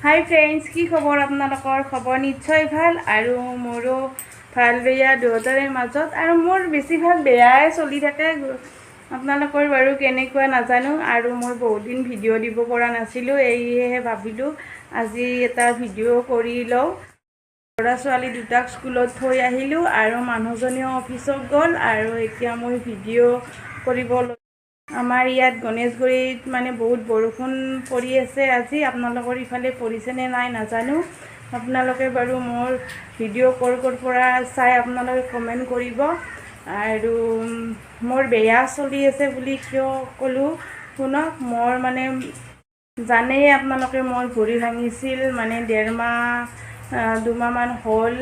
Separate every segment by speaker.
Speaker 1: হাই friends, কি খবৰ? আপোনালোকৰ খবৰ নিশ্চয় ভাল আৰু মোৰো ভাল বেয়া দুয়োটাৰে মাজত আৰু মোৰ বেছিভাগ বেয়াই চলি থাকে। আপোনালোকৰ বাৰু কেনেকুৱা নাজানো আৰু মই বহুত দিন ভিডিঅ' দিব পৰা নাছিলোঁ, এয়েহে ভাবিলোঁ আজি এটা ভিডিঅ' কৰি লওঁ। ল'ৰা ছোৱালী দুটাক স্কুলত থৈ আহিলোঁ আৰু মানুহজনীও অফিচত গ'ল আৰু এতিয়া মই ভিডিঅ' কৰিব আমাৰ ইয়াত গণেশগুৰিত মানে বহুত বৰষুণ পৰি আছে আজি। আপোনালোকৰ ইফালে পৰিছেনে নাই নাজানো। আপোনালোকে বাৰু মোৰ ভিডিঅ' ক'ৰ পৰা চাই আপোনালোকে কমেণ্ট কৰিব। আৰু মোৰ বেয়া চলি আছে বুলি কিয় ক'লোঁ শুনক। মোৰ মানে জানেই আপোনালোকে, মোৰ ভৰি ভাঙিছিল মানে 2মাহমান হ'ল।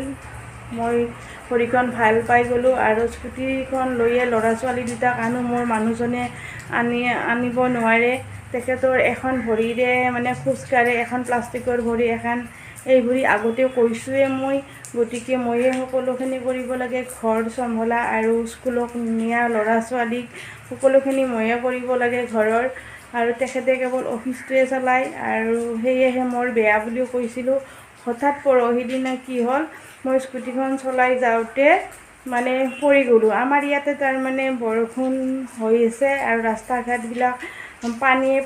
Speaker 1: মই ভৰিখন ভাল পাই গ'লোঁ আৰু স্কুটিখন লৈয়ে ল'ৰা ছোৱালী দুটাক আনো। মোৰ মানুহজনে আনিব নোৱাৰে, তেখেতৰ এখন ভৰিৰে মানে খোজকাঢ়ে, এখন প্লাষ্টিকৰ ভৰি, এখন এই ভৰি। আগতেও কৈছোঁৱে মই, গতিকে ময়ে সকলোখিনি কৰিব লাগে। ঘৰ চম্ভালা আৰু স্কুলত নিয়া ল'ৰা ছোৱালীক সকলোখিনি ময়ে কৰিব লাগে ঘৰৰ, আৰু তেখেতে কেৱল অফিচটোৱে চলায় আৰু সেয়েহে মোৰ বেয়া বুলিও কৈছিলোঁ। হঠাৎ পৰহি দিনা কি হ'ল, মই স্কুটিখন চলাই যাওঁতে মানে পৰি গ'লোঁ। আমাৰ ইয়াতে তাৰমানে বৰষুণ হৈ আছে আৰু ৰাস্তা ঘাটবিলাক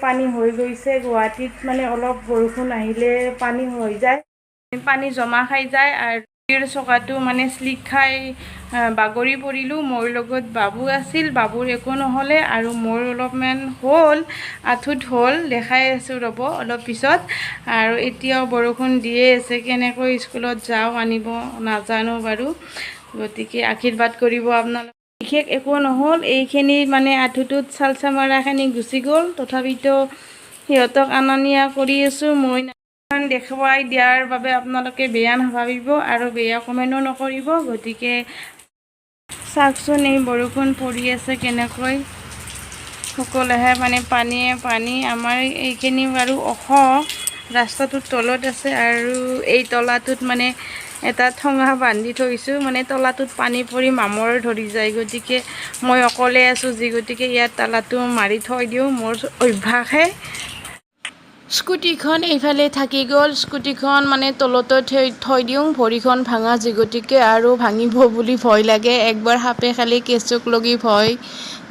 Speaker 1: পানী হৈ গৈছে। গুৱাহাটীত মানে অলপ বৰষুণ আহিলে পানী হৈ যায়, পানী জমা খাই যায় আৰু গাড়ীৰ চকাটো মানে শ্লিক খাই বাগৰি পৰিলোঁ। মোৰ লগত বাবু আছিল, বাবুৰ একো নহ'লে আৰু মোৰ অলপমান হ'ল, আঁঠুত হ'ল, দেখাই আছোঁ ৰ'ব অলপ পিছত। আৰু এতিয়াও বৰষুণ দিয়ে আছে, কেনেকৈ স্কুলত যাওঁ আনিব নাজানো বাৰু, গতিকে আশীৰ্বাদ কৰিব আপোনালোকে। বিশেষ একো নহ'ল, এইখিনি মানে আঁঠুটোত চালচা মৰাখিনি গুচি গ'ল, তথাপিতো সিহঁতক আনা নিয়া কৰি আছোঁ। মই দেখুৱাই দিয়াৰ বাবে আপোনালোকে বেয়া নাভাবিব আৰু বেয়া কমেণ্টো নকৰিব। গতিকে চাওকচোন, এই বৰষুণ পৰি আছে কেনেকৈ, সকলোহে মানে পানীয়ে পানী। আমাৰ এইখিনি বাৰু ওখ, ৰাস্তাটোৰ তলত আছে আৰু এই তলাটোত মানে এটা ঠঙা বান্ধি থৈছোঁ, মানে তলাটোত পানী পৰি মামৰ ধৰি যায়। গতিকে মই অকলে আছোঁ গতিকে ইয়াত তালাটো মাৰি থৈ দিওঁ, মোৰ অভ্যাসহে। স্কুটিখন এইফালে থাকি গ'ল, স্কুটিখন মানে তলতে থৈ দিওঁ, ভৰিখন ভাঙা গতিকে আৰু ভাঙিব বুলি ভয় লাগে। একবাৰ সাপে খালি কেঁচুক লগি ভয়,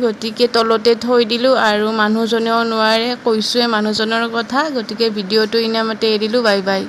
Speaker 1: গতিকে তলতে থৈ দিলোঁ আৰু মানুহজনেও নোৱাৰে, কৈছোঁৱে মানুহজনৰ কথা। গতিকে ভিডিঅ'টো ইনামতে এৰিলোঁ, বাই বাই।